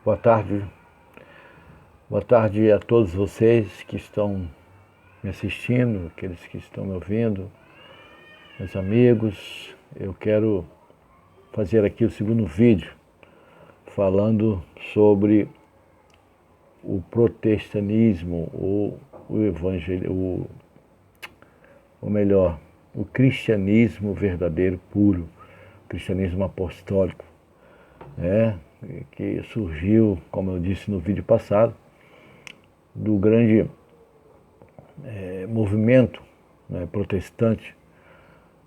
Boa tarde. Boa tarde a todos vocês que estão me assistindo, aqueles que estão me ouvindo, meus amigos. Eu quero fazer aqui o segundo vídeo falando sobre o protestantismo ou o evangelho, ou melhor, o cristianismo verdadeiro, puro, o cristianismo apostólico, que surgiu, como eu disse no vídeo passado, do grande movimento protestante,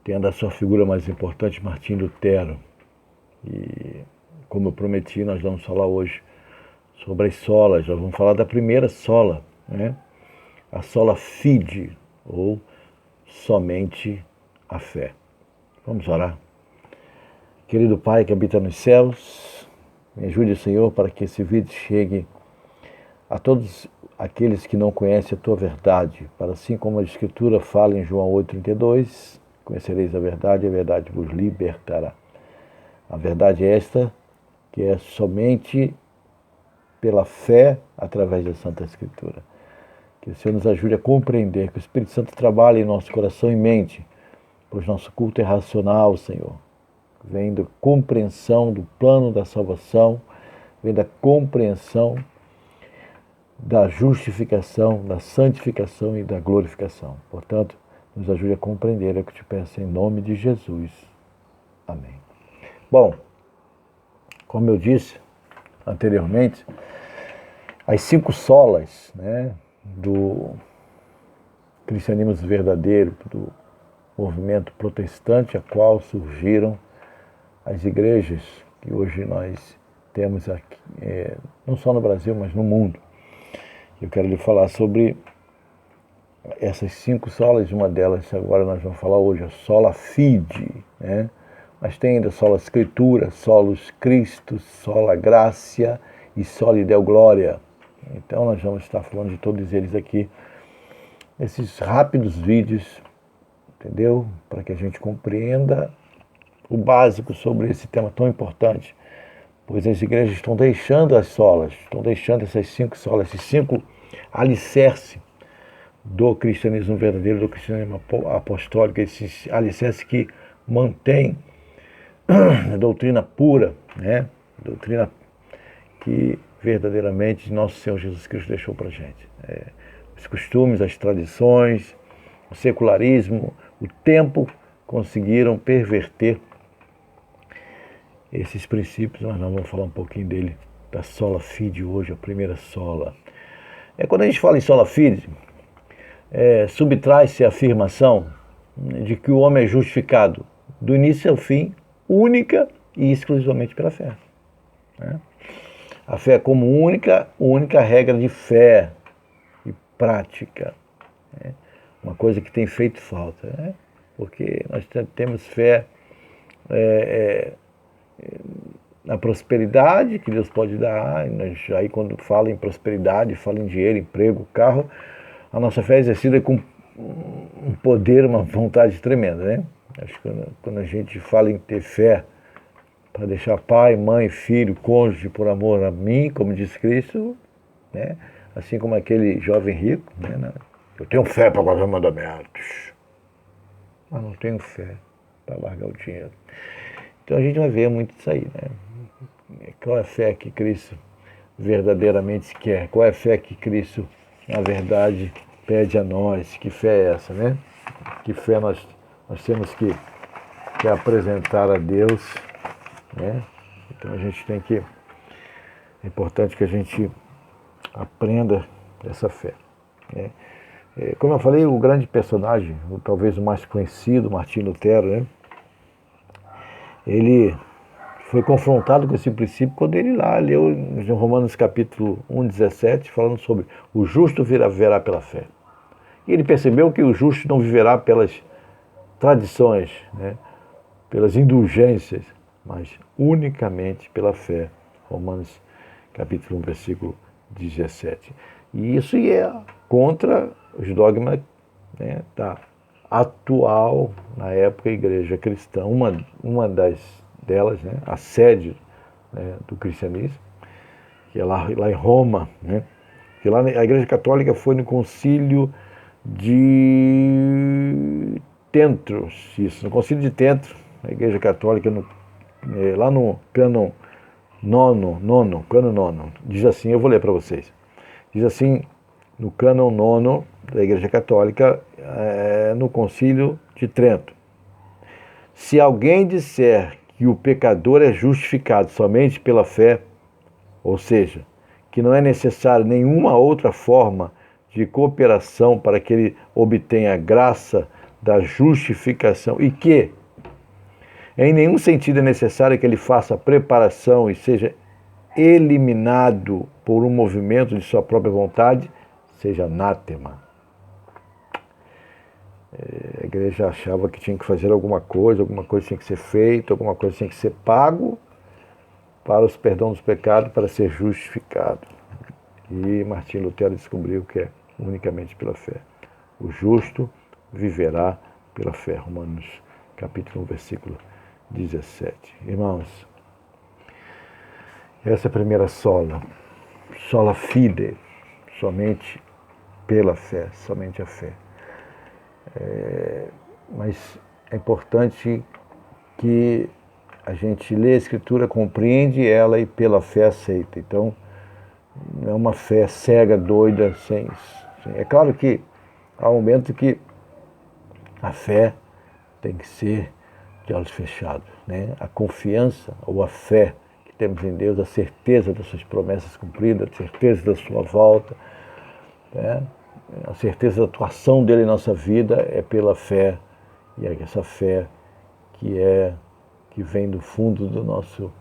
tendo a sua figura mais importante Martim Lutero. E, como eu prometi, nós vamos falar hoje sobre as solas. Nós vamos falar da primeira sola, a sola fide, ou somente a fé. Vamos orar. Querido Pai que habita nos céus, me ajude, Senhor, para que esse vídeo chegue a todos aqueles que não conhecem a Tua verdade, para assim como a Escritura fala em João 8,32, conhecereis a verdade vos libertará. A verdade é esta, que é somente pela fé através da Santa Escritura. Que o Senhor nos ajude a compreender, que o Espírito Santo trabalhe em nosso coração e mente, pois nosso culto é racional, Senhor. Vem da compreensão do plano da salvação, vem da compreensão da justificação, da santificação e da glorificação. Portanto, nos ajude a compreender, é o que te peço em nome de Jesus. Amém. Bom, como eu disse anteriormente, as 5 solas do cristianismo verdadeiro, do movimento protestante, a qual surgiram as igrejas que hoje nós temos aqui, não só no Brasil, mas no mundo. Eu quero lhe falar sobre essas 5 solas, uma delas agora nós vamos falar hoje, a sola fide, mas tem ainda sola escritura, solos Cristo, sola gracia e sola deo glória. Então nós vamos estar falando de todos eles aqui, esses rápidos vídeos, entendeu? Para que a gente compreenda o básico sobre esse tema tão importante, pois as igrejas estão deixando as solas, estão deixando essas 5 solas, esses 5 alicerces do cristianismo verdadeiro, do cristianismo apostólico, esses alicerces que mantém a doutrina pura, doutrina que verdadeiramente nosso Senhor Jesus Cristo deixou para a gente. Os costumes, as tradições, o secularismo, o tempo conseguiram perverter esses princípios. Nós vamos falar um pouquinho dele, da sola fide hoje, a primeira sola. Quando a gente fala em sola fide, subtrai-se a afirmação de que o homem é justificado do início ao fim, única e exclusivamente pela fé. A fé como única regra de fé e prática. Uma coisa que tem feito falta, porque nós temos fé na prosperidade que Deus pode dar. Aí quando fala em prosperidade, fala em dinheiro, emprego, carro, a nossa fé é exercida com um poder, uma vontade tremenda, Acho que quando a gente fala em ter fé para deixar pai, mãe, filho, cônjuge por amor a mim, como diz Cristo, assim como aquele jovem rico, eu tenho fé para guardar mandamentos, mas não tenho fé para largar o dinheiro. Então a gente vai ver muito isso aí, Qual é a fé que Cristo verdadeiramente quer? Qual é a fé que Cristo, na verdade, pede a nós? Que fé é essa, Que fé nós temos que apresentar a Deus, Então a gente tem que... É importante que a gente aprenda essa fé, Como eu falei, o grande personagem, ou talvez o mais conhecido, Martim Lutero, ele foi confrontado com esse princípio quando ele lá leu em Romanos capítulo 1,17, falando sobre o justo viverá pela fé. E ele percebeu que o justo não viverá pelas tradições, pelas indulgências, mas unicamente pela fé. Romanos capítulo 1, versículo 17. E isso é contra os dogmas da atual, na época, igreja cristã. Uma delas, a sede do cristianismo, que é lá em Roma, né? Que lá a Igreja Católica foi no concílio de Trento, isso, no concílio de Trento, a Igreja Católica, lá no cânon nono, diz assim, eu vou ler para vocês, diz assim, no cânon nono da Igreja Católica, no concílio de Trento: se alguém disser que o pecador é justificado somente pela fé, ou seja, que não é necessário nenhuma outra forma de cooperação para que ele obtenha a graça da justificação e que em nenhum sentido é necessário que ele faça preparação e seja eliminado por um movimento de sua própria vontade, seja anátema. A igreja achava que tinha que fazer alguma coisa tinha que ser feita, alguma coisa tinha que ser pago para os perdão dos pecados, para ser justificado. E Martim Lutero descobriu que é unicamente pela fé. O justo viverá pela fé. Romanos capítulo 1, versículo 17. Irmãos, essa é a primeira sola fide, somente pela fé, somente a fé. Mas é importante que a gente lê a Escritura, compreende ela e pela fé aceita. Então, não é uma fé cega, doida, sem. É claro que há um momento que a fé tem que ser de olhos fechados, né? A confiança ou a fé que temos em Deus, a certeza das suas promessas cumpridas, a certeza da sua volta, né? A certeza da atuação dele em nossa vida é pela fé, e é essa fé que vem do fundo do nosso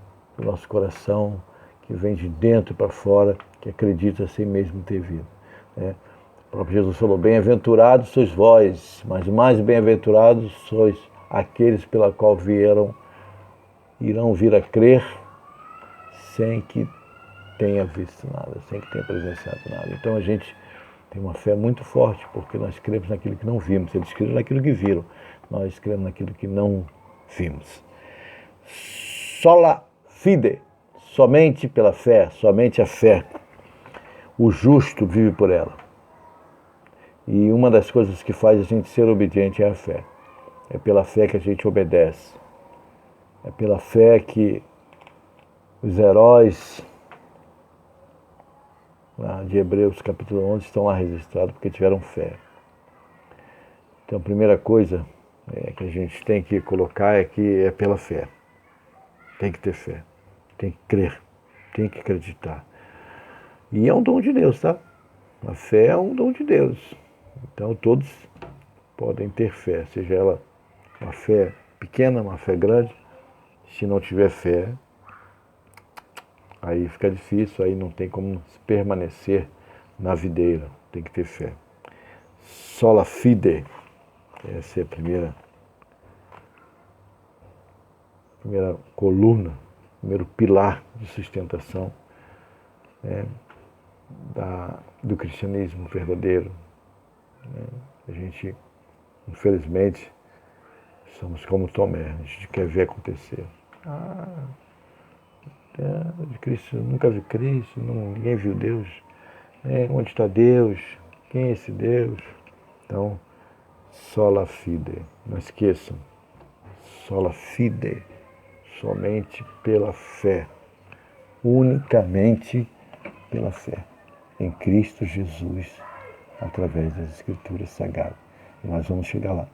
coração, que vem de dentro para fora, que acredita sem mesmo ter vindo, né? O próprio Jesus falou: bem-aventurados sois vós, mas mais bem-aventurados sois aqueles pela qual irão vir a crer sem que tenha visto nada, sem que tenha presenciado nada. Então a gente tem uma fé muito forte, porque nós cremos naquilo que não vimos. Eles creram naquilo que viram, nós cremos naquilo que não vimos. Sola fide, somente pela fé, somente a fé. O justo vive por ela. E uma das coisas que faz a gente ser obediente é a fé. É pela fé que a gente obedece. É pela fé que os heróis de Hebreus capítulo 11 estão lá registrados, porque tiveram fé. Então a primeira coisa que a gente tem que colocar é que é pela fé. Tem que ter fé, tem que crer, tem que acreditar. E é um dom de Deus, tá? A fé é um dom de Deus. Então todos podem ter fé, seja ela uma fé pequena, uma fé grande. Se não tiver fé, aí fica difícil, aí não tem como permanecer na videira, tem que ter fé. Sola fide, essa é a primeira coluna, primeiro pilar de sustentação, né, do cristianismo verdadeiro. Né? A gente, infelizmente, somos como Tomé, a gente quer ver acontecer. De Cristo, nunca vi Cristo, ninguém viu Deus. Onde está Deus? Quem é esse Deus? Então, sola fide, não esqueçam, sola fide, somente pela fé, unicamente pela fé, em Cristo Jesus, através das Escrituras Sagradas. E nós vamos chegar lá.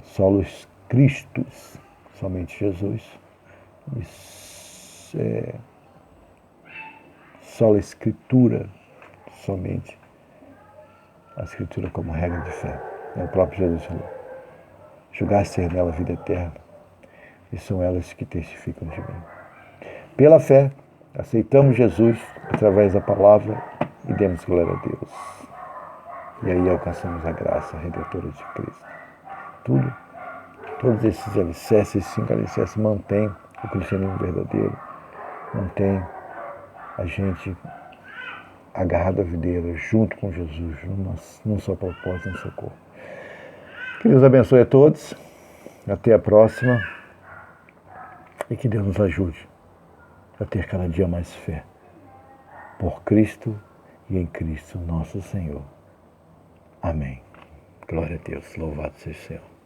Solos Christus, somente Jesus, e sola Escritura, somente a Escritura como regra de fé. O próprio Jesus falou: julgar ser nela a vida eterna, e são elas que testificam de mim. Pela fé, aceitamos Jesus através da palavra e demos glória a Deus. E aí alcançamos a graça redentora de Cristo. Todos esses alicerces, esses 5 alicerces, mantêm o cristianismo verdadeiro, mantém a gente agarrado à videira, junto com Jesus, num só propósito, num só corpo. Que Deus abençoe a todos, até a próxima, e que Deus nos ajude a ter cada dia mais fé por Cristo e em Cristo nosso Senhor. Amém. Glória a Deus. Louvado seja o Senhor.